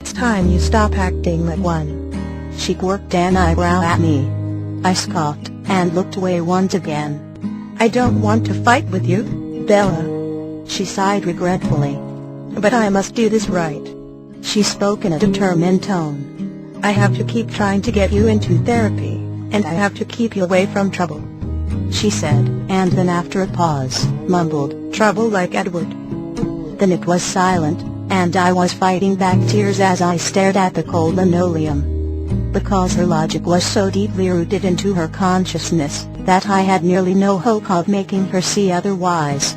It's time you stop acting like one. She quirked an eyebrow at me. I scoffed, and looked away once again. I don't want to fight with you, Bella. She sighed regretfully. But I must do this right. She spoke in a determined tone. I have to keep trying to get you into therapy, and I have to keep you away from trouble. She said, and then after a pause, mumbled, trouble like Edward. Then it was silent, and I was fighting back tears as I stared at the cold linoleum. Because her logic was so deeply rooted into her consciousness, that I had nearly no hope of making her see otherwise.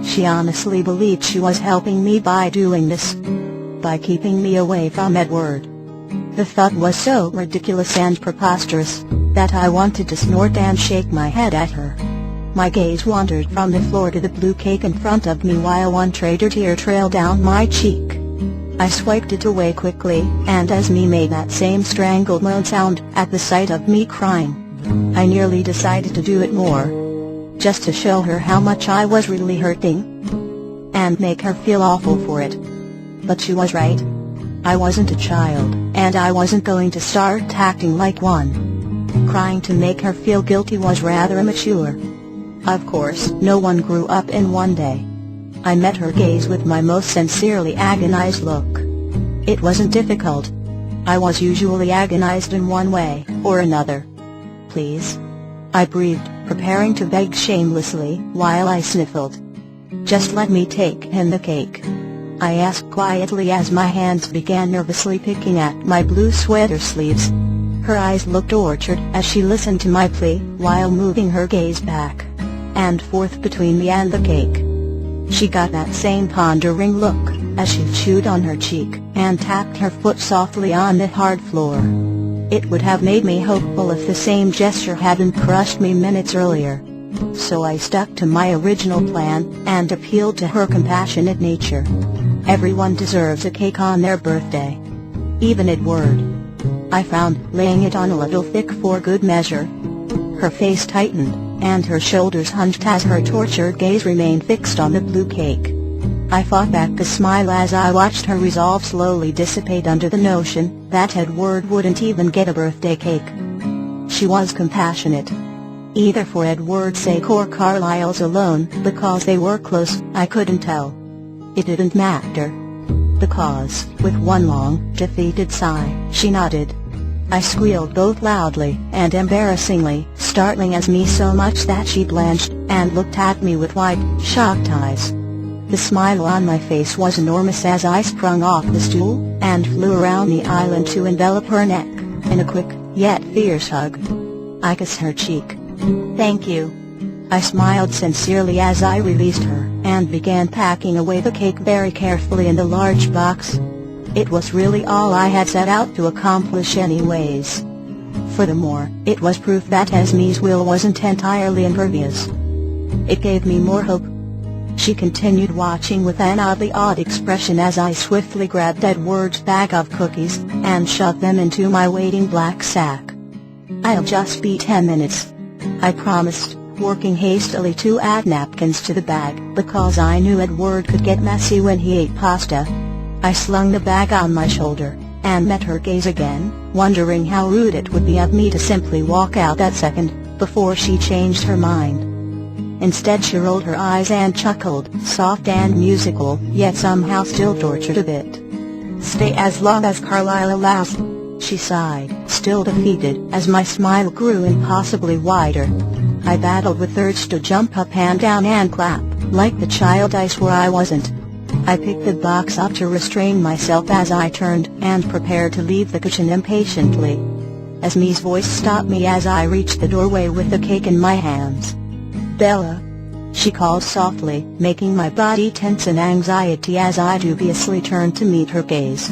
She honestly believed she was helping me by doing this. By keeping me away from Edward. The thought was so ridiculous and preposterous, that I wanted to snort and shake my head at her. My gaze wandered from the floor to the blue cake in front of me while one trader tear trailed down my cheek. I swiped it away quickly, and Esme made that same strangled moan sound at the sight of me crying. I nearly decided to do it more. Just to show her how much I was really hurting. And make her feel awful for it. But she was right. I wasn't a child, and I wasn't going to start acting like one. Crying to make her feel guilty was rather immature. Of course, no one grew up in one day. I met her gaze with my most sincerely agonized look. It wasn't difficult. I was usually agonized in one way or another. Please? I breathed, preparing to beg shamelessly, while I sniffled. Just let me take in the cake. I asked quietly as my hands began nervously picking at my blue sweater sleeves. Her eyes looked tortured as she listened to my plea, while moving her gaze back and forth between me and the cake. She got that same pondering look, as she chewed on her cheek, and tapped her foot softly on the hard floor. It would have made me hopeful if the same gesture hadn't crushed me minutes earlier. So I stuck to my original plan, and appealed to her compassionate nature. Everyone deserves a cake on their birthday. Even Edward. I frowned, laying it on a little thick for good measure. Her face tightened, and her shoulders hunched as her tortured gaze remained fixed on the blue cake. I fought back a smile as I watched her resolve slowly dissipate under the notion that Edward wouldn't even get a birthday cake. She was compassionate. Either for Edward's sake or Carlisle's alone, because they were close, I couldn't tell. It didn't matter. Because, with one long, defeated sigh, she nodded. I squealed both loudly and embarrassingly, startling Esme so much that she blanched, and looked at me with wide, shocked eyes. The smile on my face was enormous as I sprung off the stool, and flew around the island to envelop her neck, in a quick, yet fierce hug. I kissed her cheek. Thank you. I smiled sincerely as I released her, and began packing away the cake very carefully in the large box. It was really all I had set out to accomplish anyways. Furthermore, it was proof that Esme's will wasn't entirely impervious. It gave me more hope. She continued watching with an oddly odd expression as I swiftly grabbed Edward's bag of cookies, and shoved them into my waiting black sack. I'll just be 10 minutes. I promised, working hastily to add napkins to the bag, because I knew Edward could get messy when he ate pasta. I slung the bag on my shoulder, and met her gaze again, wondering how rude it would be of me to simply walk out that second, before she changed her mind. Instead she rolled her eyes and chuckled, soft and musical, yet somehow still tortured a bit. Stay as long as Carlisle allows, she sighed, still defeated, as my smile grew impossibly wider. I battled with urge to jump up and down and clap, like the child I swore I wasn't. I picked the box up to restrain myself as I turned and prepared to leave the kitchen impatiently. Esme's voice stopped me as I reached the doorway with the cake in my hands. Bella, she called softly, making my body tense in anxiety as I dubiously turned to meet her gaze.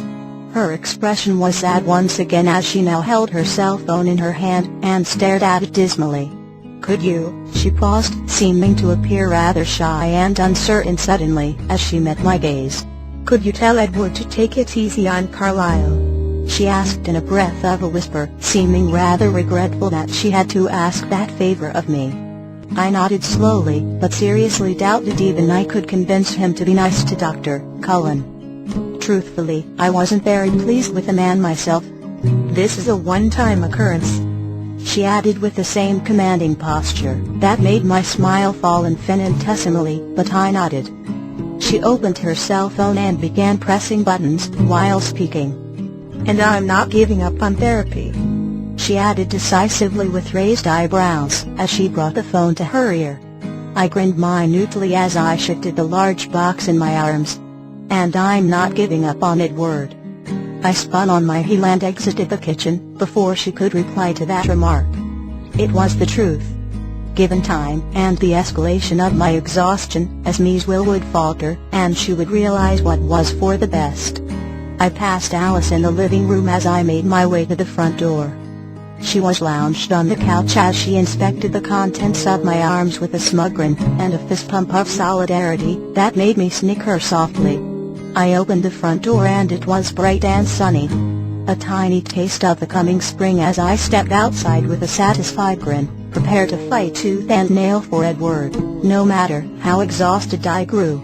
Her expression was sad once again as she now held her cell phone in her hand and stared at it dismally. Could you? She paused, seeming to appear rather shy and uncertain suddenly, as she met my gaze. Could you tell Edward to take it easy on Carlisle? She asked in a breath of a whisper, seeming rather regretful that she had to ask that favor of me. I nodded slowly, but seriously doubted even I could convince him to be nice to Dr. Cullen. Truthfully, I wasn't very pleased with the man myself. "This is a one-time occurrence," she added with the same commanding posture that made my smile fall infinitesimally, but I nodded. She opened her cell phone and began pressing buttons while speaking. "And I'm not giving up on therapy," she added decisively with raised eyebrows as she brought the phone to her ear. I grinned minutely as I shifted the large box in my arms. "And I'm not giving up on it, word." I spun on my heel and exited the kitchen before she could reply to that remark. It was the truth. Given time and the escalation of my exhaustion, Esme's will would falter and she would realize what was for the best. I passed Alice in the living room as I made my way to the front door. She was lounged on the couch as she inspected the contents of my arms with a smug grin and a fist pump of solidarity that made me snicker softly. I opened the front door and it was bright and sunny. A tiny taste of the coming spring as I stepped outside with a satisfied grin, prepared to fight tooth and nail for Edward, no matter how exhausted I grew.